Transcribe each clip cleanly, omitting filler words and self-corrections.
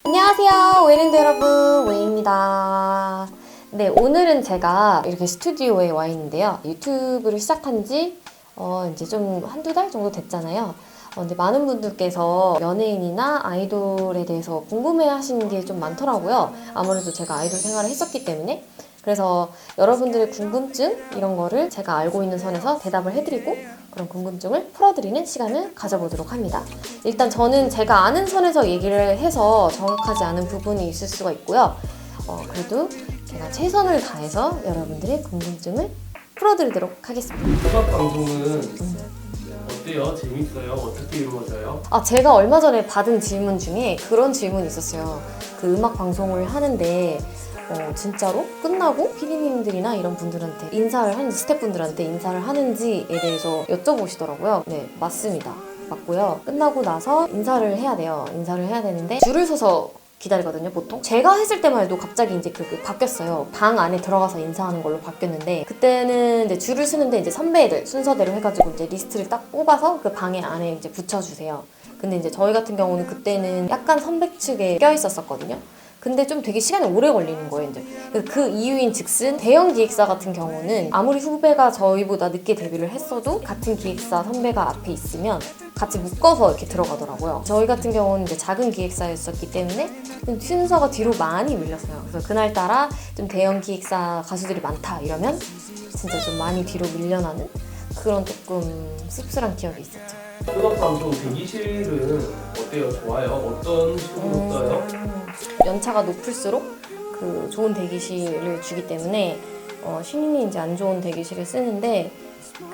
안녕하세요, 웨이랜드 여러분, 웨이입니다. 네, 오늘은 제가 이렇게 스튜디오에 와 있는데요. 유튜브를 시작한 지 이제 좀 한두 달 정도 됐잖아요. 근데 많은 분들께서 연예인이나 아이돌에 대해서 궁금해 하시는 게 좀 많더라고요. 아무래도 제가 아이돌 생활을 했었기 때문에. 그래서 여러분들의 궁금증 이런 거를 제가 알고 있는 선에서 대답을 해드리고 그런 궁금증을 풀어드리는 시간을 가져보도록 합니다. 일단 저는 제가 아는 선에서 얘기를 해서 정확하지 않은 부분이 있을 수가 있고요. 그래도 제가 최선을 다해서 여러분들의 궁금증을 풀어드리도록 하겠습니다. 음악 방송은 어때요? 재밌어요? 어떻게 이루어져요? 제가 얼마 전에 받은 질문 중에 그런 질문이 있었어요. 그 음악 방송을 하는데 진짜로 끝나고 PD님들이나 이런 분들한테 인사를 하는지, 스태프분들한테 인사를 하는지에 대해서 여쭤보시더라고요. 네, 맞습니다. 맞고요. 끝나고 나서 인사를 해야 돼요. 인사를 해야 되는데 줄을 서서 기다리거든요, 보통. 제가 했을 때만 해도 갑자기 이제 그게 바뀌었어요. 방 안에 들어가서 인사하는 걸로 바뀌었는데, 그때는 이제 줄을 서는데 이제 선배들 순서대로 해가지고 이제 리스트를 딱 뽑아서 그 방에 안에 이제 붙여주세요. 근데 이제 저희 같은 경우는 그때는 약간 선배 측에 껴있었거든요. 근데 좀 되게 시간이 오래 걸리는 거예요, 이제. 그 이유인 즉슨 대형 기획사 같은 경우는 아무리 후배가 저희보다 늦게 데뷔를 했어도 같은 기획사 선배가 앞에 있으면 같이 묶어서 이렇게 들어가더라고요. 저희 같은 경우는 이제 작은 기획사였었기 때문에 좀 순서가 뒤로 많이 밀렸어요. 그래서 그날따라 좀 대형 기획사 가수들이 많다 이러면 진짜 좀 많이 뒤로 밀려나는 그런 조금 씁쓸한 기억이 있었죠. 음악 방송 대기실은 어때요? 좋아요? 어떤 식으로 써요? 연차가 높을수록 그 좋은 대기실을 주기 때문에 신인이 이제 안 좋은 대기실을 쓰는데,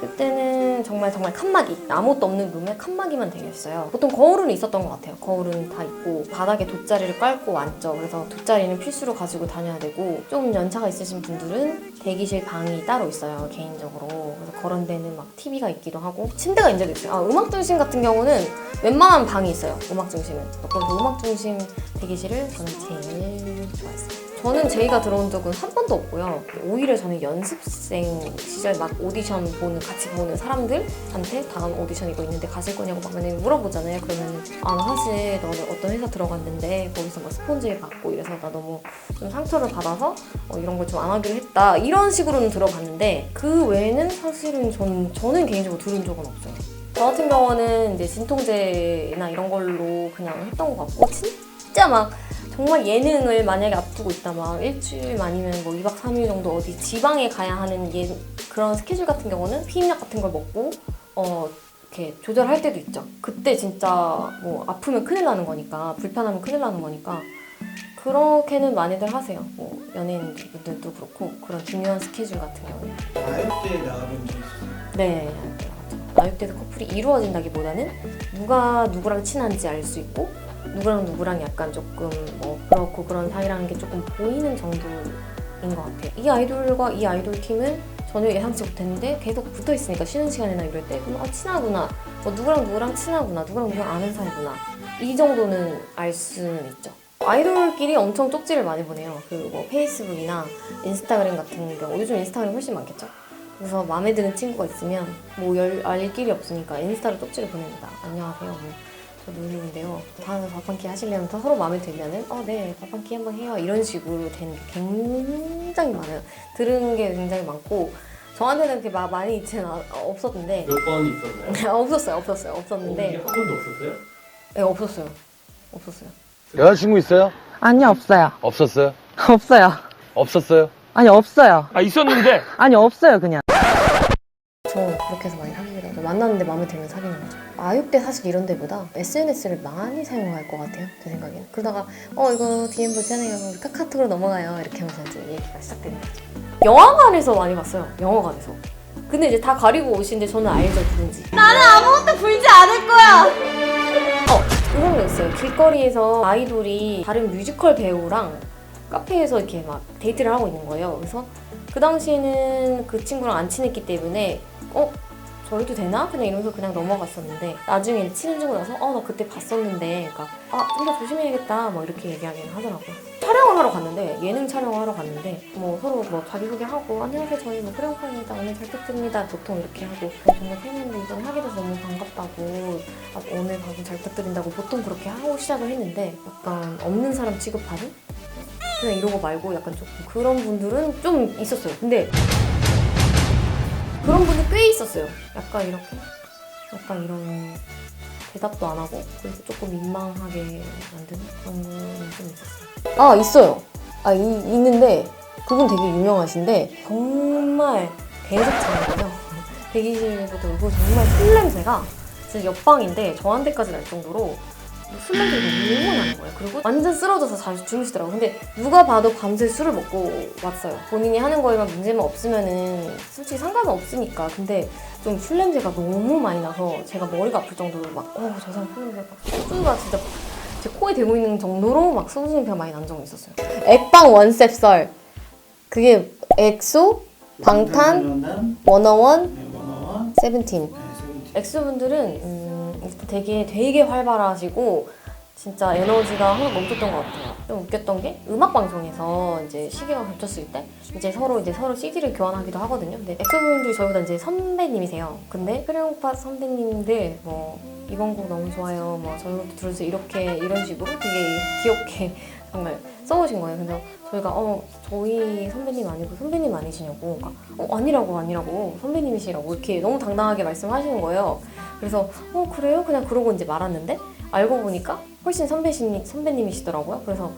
그때는 정말 칸막이, 아무것도 없는 룸에 칸막이만 되어 있어요. 보통 거울은 있었던 것 같아요. 거울은 다 있고 바닥에 돗자리를 깔고 앉죠. 그래서 돗자리는 필수로 가지고 다녀야 되고, 좀 연차가 있으신 분들은 대기실 방이 따로 있어요, 개인적으로. 그래서 그런 데는 막 TV가 있기도 하고 침대가 인제도 있어요. 음악 중심 같은 경우는 웬만한 방이 있어요, 음악 중심은. 그래서 음악 중심 대기실을 저는 제일 좋아했어요. 저는 제의가 들어온 적은 한 번도 없고요. 오히려 저는 연습생 시절 막 오디션 같이 보는 사람들한테 다음 오디션 이거 있는데 가실 거냐고 막 맨날 물어보잖아요. 그러면 나 사실 너네 어떤 회사 들어갔는데 거기서 막 스폰지 받고 이래서 나 너무 좀 상처를 받아서 이런 걸 좀 안 하기로 했다, 이런 식으로는 들어봤는데, 그 외에는 사실은 저는 개인적으로 들은 적은 없어요. 저 같은 경우는 이제 진통제나 이런 걸로 그냥 했던 것 같고, 진짜 막 정말 예능을 만약에 앞두고 있다 막 일주일 아니면 뭐 2박 3일 정도 어디 지방에 가야 하는 그런 스케줄 같은 경우는 피임약 같은 걸 먹고 이렇게 조절할 때도 있죠. 그때 진짜 뭐 아프면 큰일 나는 거니까, 불편하면 큰일 나는 거니까 그렇게는 많이들 하세요. 뭐 연예인분들도 그렇고, 그런 중요한 스케줄 같은 경우는. 아이때 나가본 적 있어요? 네, 아육대도 커플이 이루어진다기보다는 누가 누구랑 친한지 알 수 있고, 누구랑 약간 조금 뭐 그렇고 그런 사이라는 게 조금 보이는 정도인 것 같아요. 이 아이돌과 이 아이돌 팀은 전혀 예상치 못했는데 계속 붙어 있으니까, 쉬는 시간이나 이럴 때 그럼 친하구나, 누구랑 친하구나, 누구랑 아는 사이구나, 이 정도는 알 수는 있죠. 아이돌끼리 엄청 쪽지를 많이 보내요. 그 뭐 페이스북이나 인스타그램 같은 경우, 요즘 인스타그램 훨씬 많겠죠. 그래서 마음에 드는 친구가 있으면 뭐 알 길이 없으니까 인스타로 쪽지를 보냅니다. 안녕하세요, 저 누구인데요, 다음에 밥 한 끼 하시려면 서로 마음에 들면은 네, 밥 한 끼 한번 해요, 이런 식으로 된 게 굉장히 많아요. 들은 게 굉장히 많고, 저한테는 그렇게 많이 있지는 없었는데. 몇 번 있었나요? 없었는데. 한 번도 없었어요? 네, 없었어요. 여자친구 있어요? 아니요, 없어요. 없었어요? 없어요. 없었어요? 아니, 없어요. 있었는데. 아니, 없어요, 그냥. 저 그렇게 해서 많이 사귀기도 하죠. 만났는데 마음에 들면 사귀는 거죠. 아육대 사실 이런 데보다 SNS를 많이 사용할 것 같아요, 제 생각에는. 그러다가 이거 DM 볼잖아요, 우리 카카오톡으로 넘어가요, 이렇게 하면서 이제 얘기가 시작되는 거죠. 영화관에서 많이 봤어요, 영화관에서. 근데 이제 다 가리고 오시는데 저는 알죠, 누군지. 나는 아무것도 불지 않을 거야! 그런 거 있어요. 길거리에서 아이돌이 다른 뮤지컬 배우랑 카페에서 이렇게 막 데이트를 하고 있는 거예요. 그래서 그 당시에는 그 친구랑 안 친했기 때문에 저희도 되나? 그냥 이러면서 그냥 넘어갔었는데 나중에 친해지고 나서 나 그때 봤었는데 그러니까 좀 더 조심해야겠다 뭐 이렇게 얘기하긴 하더라고요. 촬영을 하러 갔는데 예능 촬영을 하러 갔는데 뭐 서로 뭐 자기소개하고 안녕하세요 저희 뭐 프레용파입니다 오늘 잘 부탁드립니다 보통 이렇게 하고 정말 팬인데 이전 하게 돼서 너무 반갑다고 오늘 방송 잘 부탁드린다고 보통 그렇게 하고 시작을 했는데 약간 없는 사람 취급하는? 그냥 이러고 말고 약간 조금 그런 분들은 좀 있었어요. 근데 그런 분들 꽤 있었어요. 약간 이렇게 약간 이런 대답도 안 하고 그래서 조금 민망하게 만드는 그런 분은 좀 있었어요. 있어요. 있는데 그분 되게 유명하신데 정말 계속 자는거요. 대기실부터 오고 정말 술 냄새가 진짜 옆방인데 저한테까지 날 정도로 술 냄새가 너무 나는 거예요. 그리고 완전 쓰러져서 잘 주무시더라고요. 근데 누가 봐도 밤새 술을 먹고 왔어요. 본인이 하는 거에만 문제만 없으면은 솔직히 상관은 없으니까. 근데 좀 술 냄새가 너무 많이 나서 제가 머리가 아플 정도로 막 저 사람 술 냄새 막 소주가 진짜 제 코에 대고 있는 정도로 막 소주 냄새가 많이 난 적이 있었어요. 액방 원셉설 그게 엑소, 방탄, 워너원, 세븐틴. 엑소분들은 되게 활발하시고 진짜 에너지가 항상 넘쳤던 것 같아요. 좀 웃겼던 게 음악 방송에서 이제 시기가 겹쳤을 때 이제 서로 CD를 교환하기도 하거든요. 근데 엑소분들이 저희보다 이제 선배님이세요. 근데 크레용파 선배님들 뭐 이번 곡 너무 좋아요. 뭐 저희 곡도 들어주세요. 이런 식으로 되게 귀엽게 정말 써오신 거예요. 근데 저희가 저희 선배님 아니고 선배님 아니시냐고 그러니까 아니라고 선배님이시라고 이렇게 너무 당당하게 말씀하시는 거예요. 그래서 그래요? 그냥 그러고 이제 말았는데 알고 보니까 훨씬 선배님이시더라고요. 그래서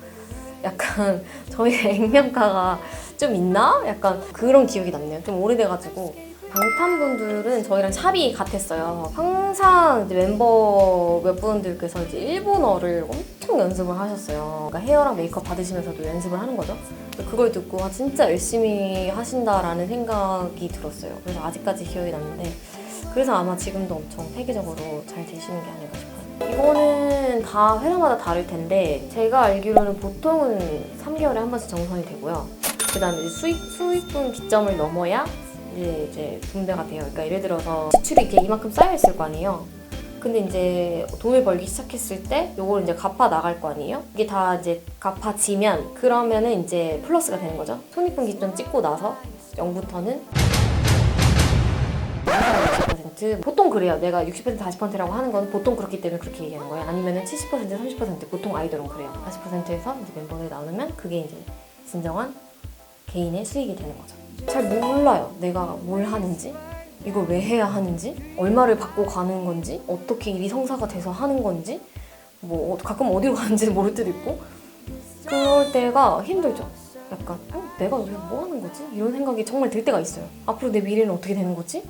약간 저희 액면가가 좀 있나? 약간 그런 기억이 남네요. 좀 오래돼가지고 방탄분들은 저희랑 샵이 같았어요. 항상 이제 멤버 몇 분들께서 이제 일본어를 엄청 연습을 하셨어요. 그러니까 헤어랑 메이크업 받으시면서도 연습을 하는 거죠. 그걸 듣고 진짜 열심히 하신다라는 생각이 들었어요. 그래서 아직까지 기억이 남는데 그래서 아마 지금도 엄청 세계적으로 잘 되시는 게 아닐까 싶어요. 이거는 다 회사마다 다를 텐데 제가 알기로는 보통은 3개월에 한 번씩 정산이 되고요. 그 다음에 수익분 기점을 넘어야 이제 분배가 돼요. 그러니까 예를 들어서 지출이 이렇게 이만큼 쌓여있을 거 아니에요. 근데 이제 돈을 벌기 시작했을 때 요걸 이제 갚아 나갈 거 아니에요. 이게 다 이제 갚아지면 그러면은 이제 플러스가 되는 거죠. 손익분 기점 찍고 나서 0부터는 보통 그래요. 내가 60% 40%라고 하는 건 보통 그렇기 때문에 그렇게 얘기하는 거예요. 아니면은 70% 30% 보통 아이돌은 그래요. 40%에서 이제 멤버들이 나누면 그게 이제 진정한 개인의 수익이 되는 거죠. 잘 몰라요. 내가 뭘 하는지, 이걸 왜 해야 하는지, 얼마를 받고 가는 건지, 어떻게 일이 성사가 돼서 하는 건지, 뭐 가끔 어디로 가는지 모를 때도 있고 그럴 때가 힘들죠. 약간 내가 여기서 뭐 하는 거지? 이런 생각이 정말 들 때가 있어요. 앞으로 내 미래는 어떻게 되는 거지?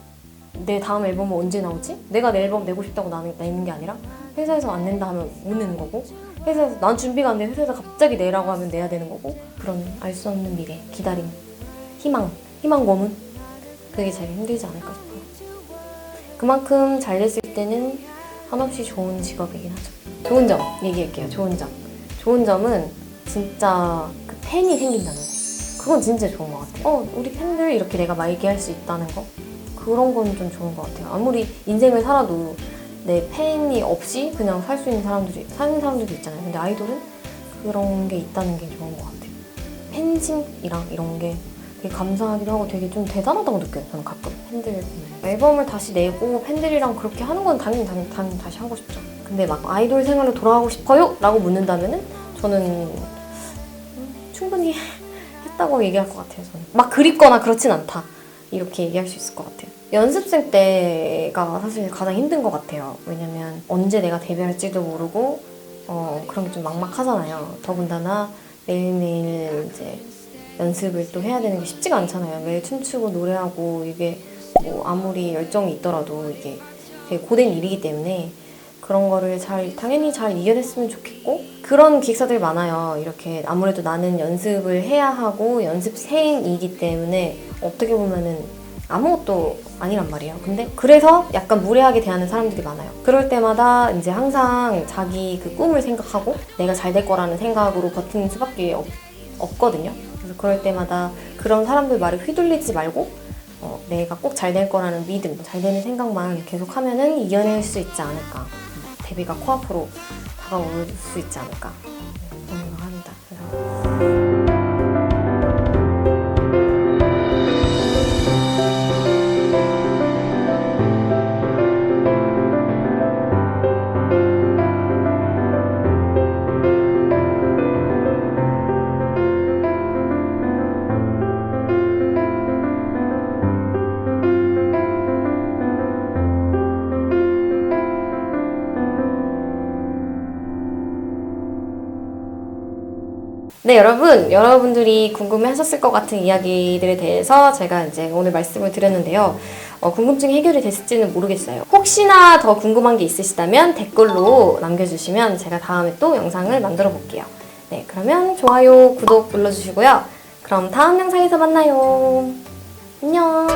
내 다음 앨범은 언제 나오지? 내가 내 앨범 내고 싶다고 내는 게 아니라 회사에서 안 낸다 하면 못 내는 거고 회사에서 난 준비가 안 돼 회사에서 갑자기 내라고 하면 내야 되는 거고 그런 알 수 없는 미래, 기다림, 희망 고문 그게 제일 힘들지 않을까 싶어요. 그만큼 잘 됐을 때는 한없이 좋은 직업이긴 하죠. 좋은 점 얘기할게요. 좋은 점은 진짜 그 팬이 생긴다는 거. 그건 진짜 좋은 것 같아요. 우리 팬들 이렇게 내가 막 얘기할 수 있다는 거 그런 건 좀 좋은 것 같아요. 아무리 인생을 살아도 내 팬이 없이 그냥 살 수 있는 사는 사람들도 있잖아요. 근데 아이돌은 그런 게 있다는 게 좋은 것 같아요. 팬심이랑 이런 게 되게 감사하기도 하고 되게 좀 대단하다고 느껴요. 저는 가끔 팬들 보면. 앨범을 다시 내고 팬들이랑 그렇게 하는 건 당연히 다시 하고 싶죠. 근데 막 아이돌 생활로 돌아가고 싶어요? 라고 묻는다면은 저는 충분히 했다고 얘기할 것 같아요. 저는 막 그립거나 그렇진 않다. 이렇게 얘기할 수 있을 것 같아요. 연습생 때가 사실 가장 힘든 것 같아요. 왜냐면 언제 내가 데뷔할지도 모르고 그런 게 좀 막막하잖아요. 더군다나 매일매일 이제 연습을 또 해야 되는 게 쉽지가 않잖아요. 매일 춤추고 노래하고 이게 뭐 아무리 열정이 있더라도 이게 되게 고된 일이기 때문에 그런 거를 당연히 잘 이겨냈으면 좋겠고 그런 기획사들 많아요. 이렇게 아무래도 나는 연습을 해야 하고 연습생이기 때문에 어떻게 보면은 아무것도 아니란 말이에요. 근데 그래서 약간 무례하게 대하는 사람들이 많아요. 그럴 때마다 이제 항상 자기 그 꿈을 생각하고 내가 잘 될 거라는 생각으로 버티는 수밖에 없거든요. 그래서 그럴 때마다 그런 사람들 말에 휘둘리지 말고 내가 꼭 잘 될 거라는 믿음, 잘 되는 생각만 계속 하면은 이겨낼 수 있지 않을까. 데뷔가 코앞으로 다가올 수 있지 않을까. 그런 생각합니다. 그래서 네, 여러분들이 궁금해 하셨을 것 같은 이야기들에 대해서 제가 이제 오늘 말씀을 드렸는데요. 궁금증이 해결이 됐을지는 모르겠어요. 혹시나 더 궁금한 게 있으시다면 댓글로 남겨주시면 제가 다음에 또 영상을 만들어 볼게요. 네, 그러면 좋아요, 구독 눌러주시고요. 그럼 다음 영상에서 만나요. 안녕.